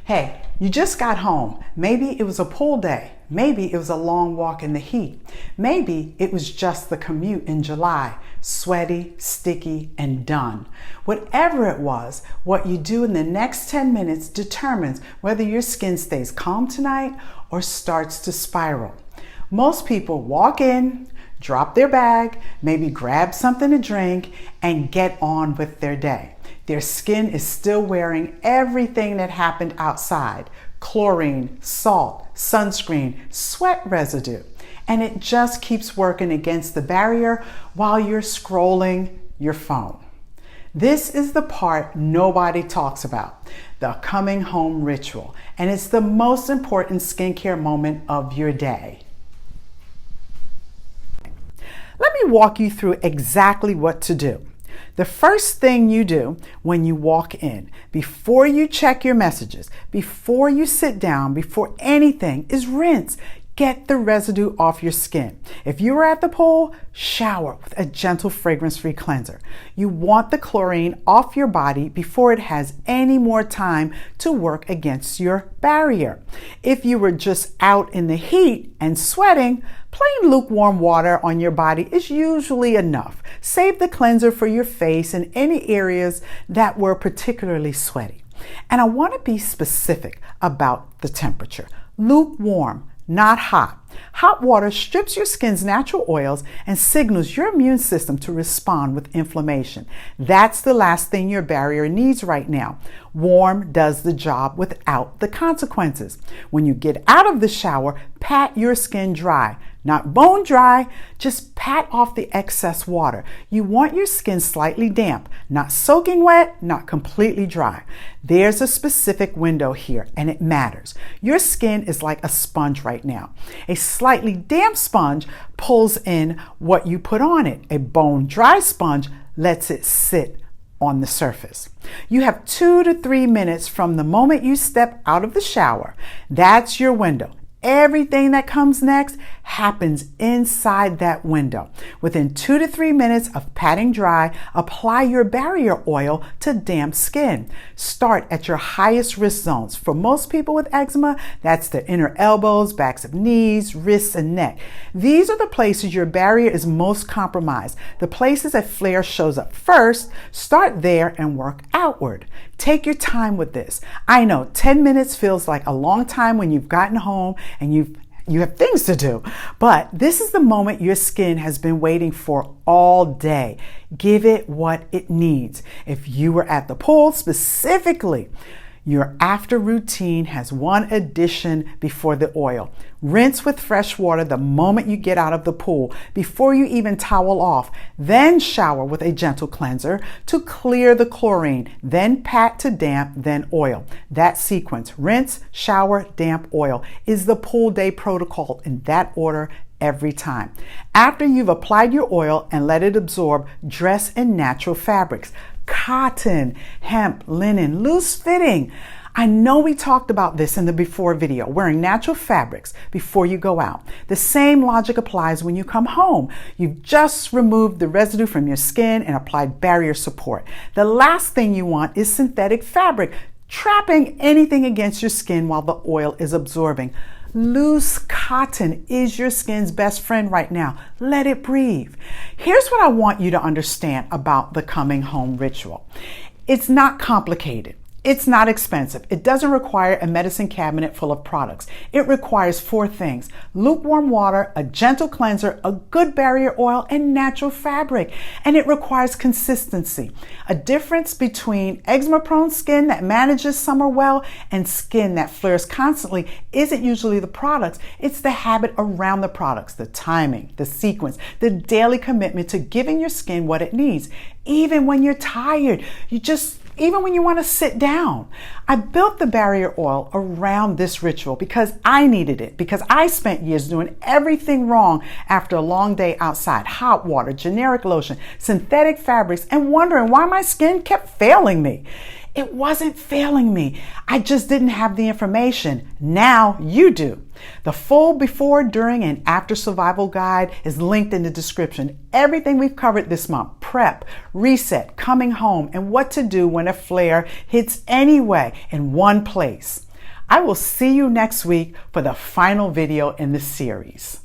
Hey, you just got home. Maybe it was a pool day. Maybe it was a long walk in the heat. Maybe it was just the commute in July, sweaty, sticky, and done. Whatever it was, what you do in the next 10 minutes determines whether your skin stays calm tonight or starts to spiral. Most people walk in, drop their bag, maybe grab something to drink, and get on with their day. Their skin is still wearing everything that happened outside: chlorine, salt, sunscreen, sweat residue. And it just keeps working against the barrier while you're scrolling your phone. This is the part nobody talks about, the coming home ritual. And it's the most important skincare moment of your day. Let me walk you through exactly what to do. The first thing you do when you walk in, before you check your messages, before you sit down, before anything, is rinse. Get the residue off your skin. If you were at the pool, shower with a gentle fragrance-free cleanser. You want the chlorine off your body before it has any more time to work against your barrier. If you were just out in the heat and sweating, plain lukewarm water on your body is usually enough. Save the cleanser for your face and any areas that were particularly sweaty. And I want to be specific about the temperature. Lukewarm, not hot. Hot water strips your skin's natural oils and signals your immune system to respond with inflammation. That's the last thing your barrier needs right now. Warm does the job without the consequences. When you get out of the shower, pat your skin dry. Not bone dry, just pat off the excess water. You want your skin slightly damp, not soaking wet, not completely dry. There's a specific window here, and it matters. Your skin is like a sponge right now. A slightly damp sponge pulls in what you put on it. A bone dry sponge lets it sit on the surface. You have 2 to 3 minutes from the moment you step out of the shower. That's your window. Everything that comes next happens inside that window. Within 2 to 3 minutes of patting dry, apply your barrier oil to damp skin. Start at your highest risk zones. For most people with eczema, that's the inner elbows, backs of knees, wrists, and neck. These are the places your barrier is most compromised. The places that flare shows up first, start there and work outward. Take your time with this. I know 10 minutes feels like a long time when you've gotten home and you have things to do, but this is the moment your skin has been waiting for all day. Give it what it needs. If you were at the pool specifically, your after routine has one addition before the oil. Rinse with fresh water the moment you get out of the pool, before you even towel off. Then shower with a gentle cleanser to clear the chlorine. Then pat to damp, then oil. That sequence, rinse, shower, damp, oil, is the pool day protocol in that order every time. After you've applied your oil and let it absorb, dress in natural fabrics. Cotton, hemp, linen, loose fitting. I know we talked about this in the before video, wearing natural fabrics before you go out. The same logic applies when you come home. You've just removed the residue from your skin and applied barrier support. The last thing you want is synthetic fabric, trapping anything against your skin while the oil is absorbing. Loose cotton is your skin's best friend right now. Let it breathe. Here's what I want you to understand about the coming home ritual. It's not complicated. It's not expensive. It doesn't require a medicine cabinet full of products. It requires 4 things: lukewarm water, a gentle cleanser, a good barrier oil, and natural fabric. And it requires consistency. A difference between eczema-prone skin that manages summer well and skin that flares constantly isn't usually the products. It's the habit around the products, the timing, the sequence, the daily commitment to giving your skin what it needs. Even when you're tired, even when you want to sit down. I built the barrier oil around this ritual because I needed it, because I spent years doing everything wrong after a long day outside. Hot water, generic lotion, synthetic fabrics, and wondering why my skin kept failing me. It wasn't failing me. I just didn't have the information. Now you do. The full before, during, and after survival guide is linked in the description. Everything we've covered this month: prep, reset, coming home, and what to do when a flare hits anyway, in one place. I will see you next week for the final video in the series.